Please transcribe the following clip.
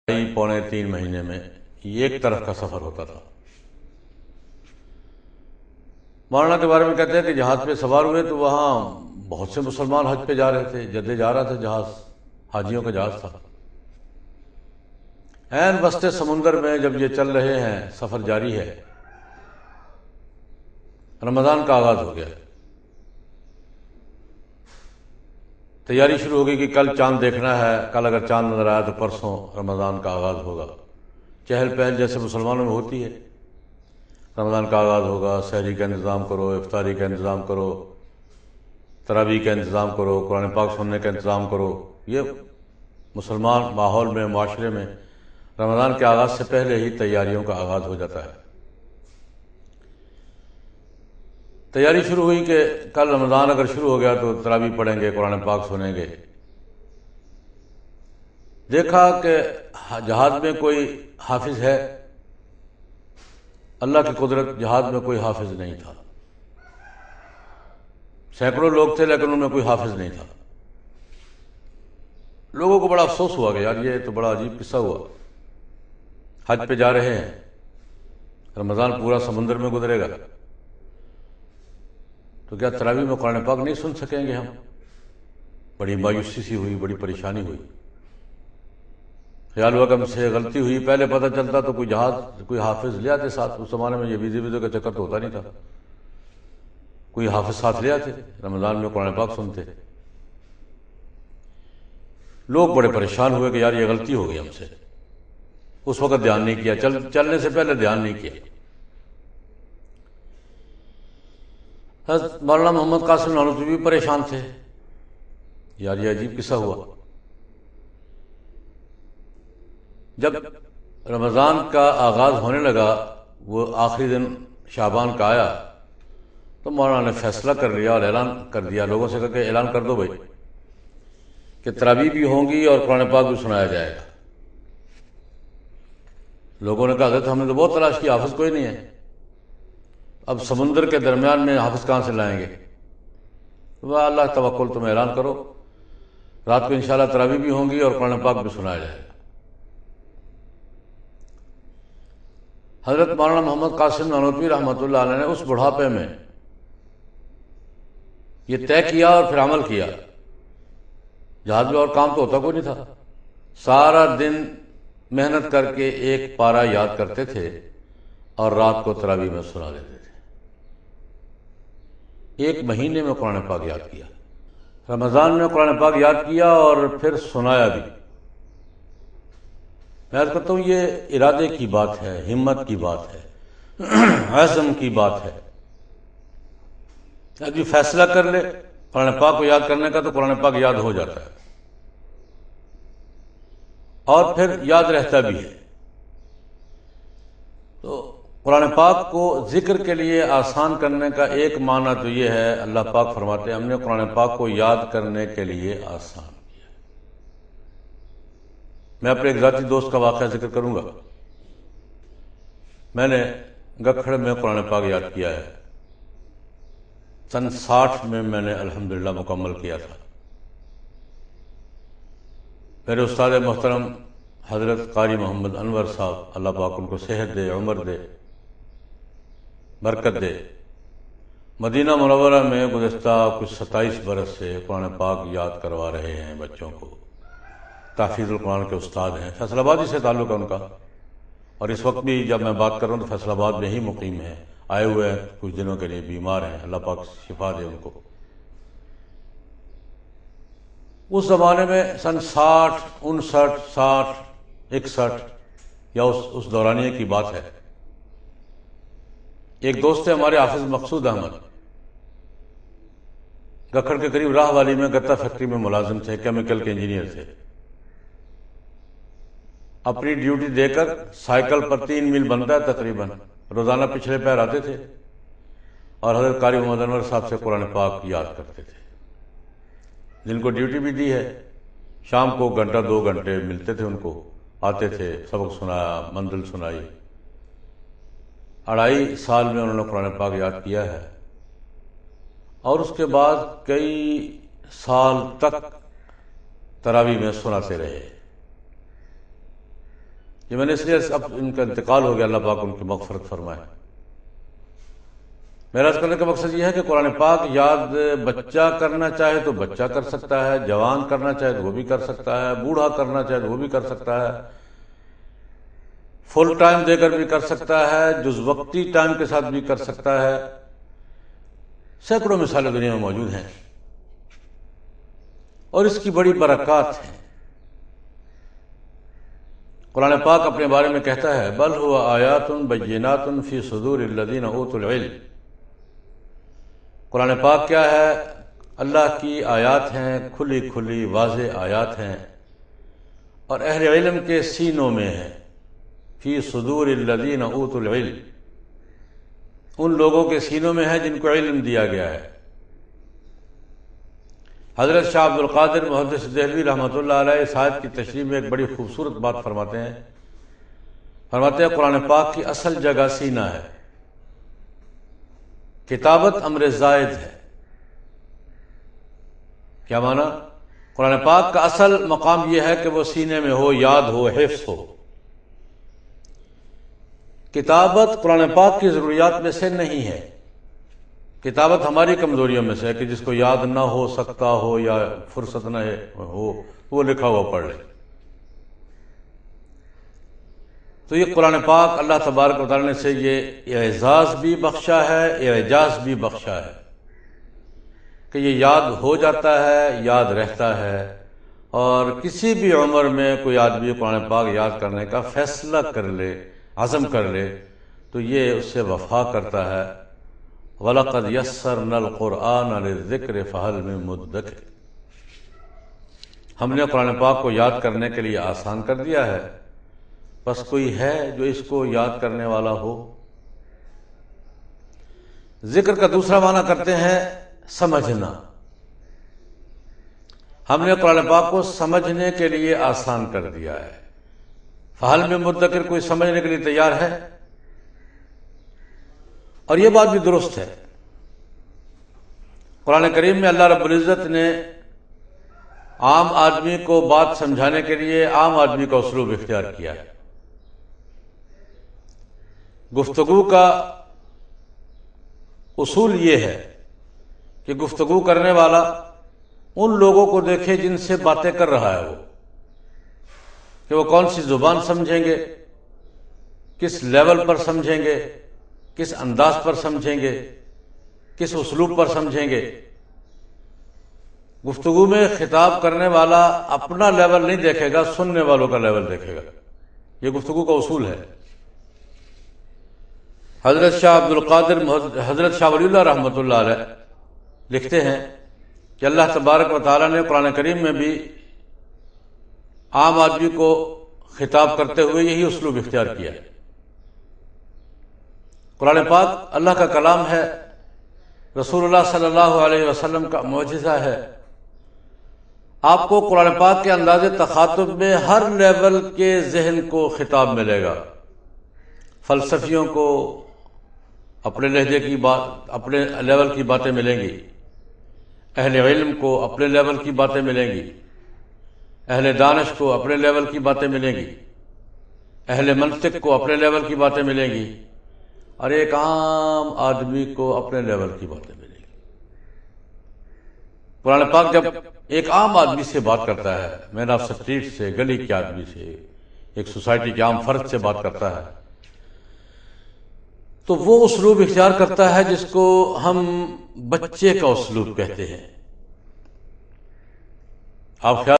پونے 3 مہینے میں ایک طرف کا سفر ہوتا تھا۔ مولانا کے بارے میں کہتے ہیں کہ جہاز پہ سوار ہوئے تو وہاں بہت سے مسلمان حج پہ جا رہے تھے، جدے جا رہا تھا جہاز، حاجیوں کا جہاز تھا۔ عین وسط سمندر میں جب یہ چل رہے ہیں، سفر جاری ہے، رمضان کا آغاز ہو گیا۔ تیاری شروع ہو گئی کہ کل چاند دیکھنا ہے، کل اگر چاند نظر آیا تو پرسوں رمضان کا آغاز ہوگا۔ چہل پہل جیسے مسلمانوں میں ہوتی ہے، رمضان کا آغاز ہوگا، سحری کا انتظام کرو، افطاری کا انتظام کرو، تراویح کا انتظام کرو، قرآن پاک سننے کا انتظام کرو۔ یہ مسلمان ماحول میں، معاشرے میں رمضان کے آغاز سے پہلے ہی تیاریوں کا آغاز ہو جاتا ہے۔ تیاری شروع ہوئی کہ کل رمضان اگر شروع ہو گیا تو تراویح پڑھیں گے، قرآن پاک سنیں گے۔ دیکھا کہ جہاز میں کوئی حافظ ہے، اللہ کی قدرت، جہاز میں کوئی حافظ نہیں تھا۔ سینکڑوں لوگ تھے لیکن ان میں کوئی حافظ نہیں تھا۔ لوگوں کو بڑا افسوس ہوا کہ یار یہ تو بڑا عجیب قصہ ہوا، حج پہ جا رہے ہیں، رمضان پورا سمندر میں گزرے گا تو کیا تراویح میں قرآن پاک نہیں سن سکیں گے ہم؟ بڑی مایوسی سی ہوئی، بڑی پریشانی ہوئی۔ خیال ہوا کہ ہم سے غلطی ہوئی، پہلے پتہ چلتا تو کوئی جہاز، کوئی حافظ لے آتے ساتھ۔ اس زمانے میں یہ ویزے کا چکر تو ہوتا نہیں تھا، کوئی حافظ ساتھ لے آتے، رمضان میں قرآن پاک سنتے۔ لوگ بڑے پریشان ہوئے کہ یار یہ غلطی ہو گئی ہم سے، اس وقت دھیان نہیں کیا، چلنے سے پہلے دھیان نہیں کیا۔ حضرت مولانا محمد قاسم نانوتوی بھی پریشان تھے، یار یہ عجیب قصہ ہوا۔ جب رمضان کا آغاز ہونے لگا، وہ آخری دن شعبان کا آیا تو مولانا نے فیصلہ کر لیا اور اعلان کر دیا، لوگوں سے کہا کہ اعلان کر دو بھائی کہ تراویح بھی ہوں گی اور قرآن پاک بھی سنایا جائے گا۔ لوگوں نے کہا حضرت ہم نے تو بہت تلاش کی، حافظ کوئی نہیں ہے، اب سمندر کے درمیان میں حافظ کہاں سے لائیں گے؟ وہ اللہ توکل، تم اعلان کرو، رات کو انشاءاللہ تراویح بھی ہوں گی اور قرآن پاک بھی سنایا جائے گا۔ حضرت مولانا محمد قاسم نانوتوی رحمۃ اللہ علیہ نے اس بڑھاپے میں یہ طے کیا اور پھر عمل کیا۔ جہاز میں اور کام تو ہوتا کوئی نہیں تھا، سارا دن محنت کر کے ایک پارہ یاد کرتے تھے اور رات کو تراویح میں سنا دیتے تھے۔ 1 مہینے میں قرآن پاک یاد کیا، رمضان میں قرآن پاک یاد کیا اور پھر سنایا بھی۔ میں عرض کرتا ہوں یہ ارادے کی بات ہے، ہمت کی بات ہے، عزم کی بات ہے۔ ابھی فیصلہ کر لے قرآن پاک کو یاد کرنے کا تو قرآن پاک یاد ہو جاتا ہے اور پھر یاد رہتا بھی ہے۔ تو قرآن پاک کو ذکر کے لیے آسان کرنے کا ایک معنی تو یہ ہے، اللہ پاک فرماتے ہیں ہم نے قرآن پاک کو یاد کرنے کے لیے آسان کیا۔ میں اپنے ایک ذاتی دوست کا واقعہ ذکر کروں گا۔ میں نے گکھڑ میں قرآن پاک یاد کیا ہے، سن 60 میں نے الحمدللہ مکمل کیا تھا۔ میرے استاد محترم حضرت قاری محمد انور صاحب، اللہ پاک ان کو صحت دے، عمر دے، برکت دے، مدینہ منورہ میں گزشتہ کچھ 27 برس سے قرآن پاک یاد کروا رہے ہیں بچوں کو، تحفیظ القرآن کے استاد ہیں، فیصل آباد ہی سے تعلق ہے ان کا، اور اس وقت بھی جب میں بات کر رہا ہوں تو فیصل آباد میں ہی مقیم ہیں، آئے ہوئے ہیں کچھ دنوں کے لیے، بیمار ہیں، اللہ پاک شفا دے ان کو۔ اس زمانے میں سن 60، 59، 60، 61 یا اس دورانیے کی بات ہے۔ ایک دوست ہے ہمارے حافظ مقصود احمد، گکھڑ کے قریب راہ والی میں گتا فیکٹری میں ملازم تھے، کیمیکل کے انجینئر تھے۔ اپنی ڈیوٹی دے کر سائیکل پر 3 میل بنتا ہے تقریباً، روزانہ پچھلے پیر آتے تھے اور حضرت قاری محمد انور صاحب سے قرآن پاک یاد کرتے تھے۔ جن کو ڈیوٹی بھی دی ہے، شام کو 1-2 گھنٹے ملتے تھے ان کو، آتے تھے، سبق سنایا، منزل سنائی۔ 2.5 سال میں انہوں نے قرآن پاک یاد کیا ہے اور اس کے بعد کئی سال تک تراویح میں سناتے رہے۔ یہ میں نے اس لیے اب ان کا انتقال ہو گیا، اللہ پاک ان کی مغفرت فرمائے۔ میرا عرض کرنے کا مقصد یہ ہے کہ قرآن پاک یاد بچہ کرنا چاہے تو بچہ کر سکتا ہے، جوان کرنا چاہے تو وہ بھی کر سکتا ہے، بوڑھا کرنا چاہے تو وہ بھی کر سکتا ہے، فل ٹائم دے کر بھی کر سکتا ہے، جز وقتی ٹائم کے ساتھ بھی کر سکتا ہے۔ سینکڑوں مثالیں دنیا میں موجود ہیں اور اس کی بڑی برکات ہیں۔ قرآن پاک اپنے بارے میں کہتا ہے بل هو آیات بینات فی صدور الذین اوتوا العلم۔ قرآن پاک کیا ہے؟ اللہ کی آیات ہیں، کھلی کھلی واضح آیات ہیں، اور اہل علم کے سینوں میں ہیں۔ فی صدور الذین اوتوا العلم، ان لوگوں کے سینوں میں ہے جن کو علم دیا گیا ہے۔ حضرت شاہ عبد القادر محدث دہلوی رحمۃ اللہ علیہ اس آیت کی تشریح میں ایک بڑی خوبصورت بات فرماتے ہیں۔ فرماتے ہیں قرآن پاک کی اصل جگہ سینہ ہے، کتابت امر زائد ہے۔ کیا معنی؟ قرآن پاک کا اصل مقام یہ ہے کہ وہ سینے میں ہو، یاد ہو، حفظ ہو۔ کتابت قرآن پاک کی ضروریات میں سے نہیں ہے، کتابت ہماری کمزوریوں میں سے ہے کہ جس کو یاد نہ ہو سکتا ہو یا فرصت نہ ہو وہ لکھا ہوا پڑھ لے۔ تو یہ قرآن پاک اللہ تبارک و تعالیٰ نے سے یہ اعزاز بھی بخشا ہے، اعجاز بھی بخشا ہے کہ یہ یاد ہو جاتا ہے، یاد رہتا ہے، اور کسی بھی عمر میں کوئی آدمی قرآن پاک یاد کرنے کا فیصلہ کر لے، عزم کر لے، تو یہ اس سے وفا کرتا ہے۔ وَلَقَدْ يَسَّرْنَا الْقُرْآنَ لِلذِّكْرِ فَهَلْ مِن مُدَّكِرٍ۔ ہم نے قرآن پاک کو یاد کرنے کے لیے آسان کر دیا ہے، بس کوئی ہے جو اس کو یاد کرنے والا ہو۔ ذکر کا دوسرا معنی کرتے ہیں سمجھنا۔ ہم نے قرآن پاک کو سمجھنے کے لیے آسان کر دیا ہے۔ فَهَلْ مِن مُدَّكِرٍ، کوئی سمجھنے کے لیے تیار ہے؟ اور یہ بات بھی درست ہے۔ قرآن کریم میں اللہ رب العزت نے عام آدمی کو بات سمجھانے کے لیے عام آدمی کا اسلوب اختیار کیا ہے۔ گفتگو کا اصول یہ ہے کہ گفتگو کرنے والا ان لوگوں کو دیکھے جن سے باتیں کر رہا ہے وہ، کہ وہ کون سی زبان سمجھیں گے، کس لیول پر سمجھیں گے، کس انداز پر سمجھیں گے، کس اسلوب پر سمجھیں گے۔ گفتگو میں خطاب کرنے والا اپنا لیول نہیں دیکھے گا، سننے والوں کا لیول دیکھے گا۔ یہ گفتگو کا اصول ہے۔ حضرت شاہ عبد القادر حضرت شاہ ولی اللہ رحمۃ اللہ علیہ لکھتے ہیں کہ اللہ تبارک و تعالیٰ نے قرآن کریم میں بھی عام آدمی کو خطاب کرتے ہوئے یہی اسلوب اختیار کیا ہے۔ قرآن پاک اللہ کا کلام ہے، رسول اللہ صلی اللہ علیہ وسلم کا معجزہ ہے۔ آپ کو قرآن پاک کے انداز تخاطب میں ہر لیول کے ذہن کو خطاب ملے گا۔ فلسفیوں کو اپنے لہجے کی بات، اپنے لیول کی باتیں ملیں گی، اہل علم کو اپنے لیول کی باتیں ملیں گی، اہل دانش کو اپنے لیول کی باتیں ملیں گی، اہل منطق کو اپنے لیول کی باتیں ملیں گی، اور ایک عام آدمی کو اپنے لیول کی باتیں ملیں گی۔ قرآن پاک جب ایک عام آدمی سے بات کرتا ہے، مین آف اسٹریٹ سے، گلی کے آدمی سے، ایک سوسائٹی کے عام فرد سے بات کرتا ہے، تو وہ اسلوب اختیار کرتا ہے جس کو ہم بچے کا اسلوب کہتے ہیں۔ آپ خیال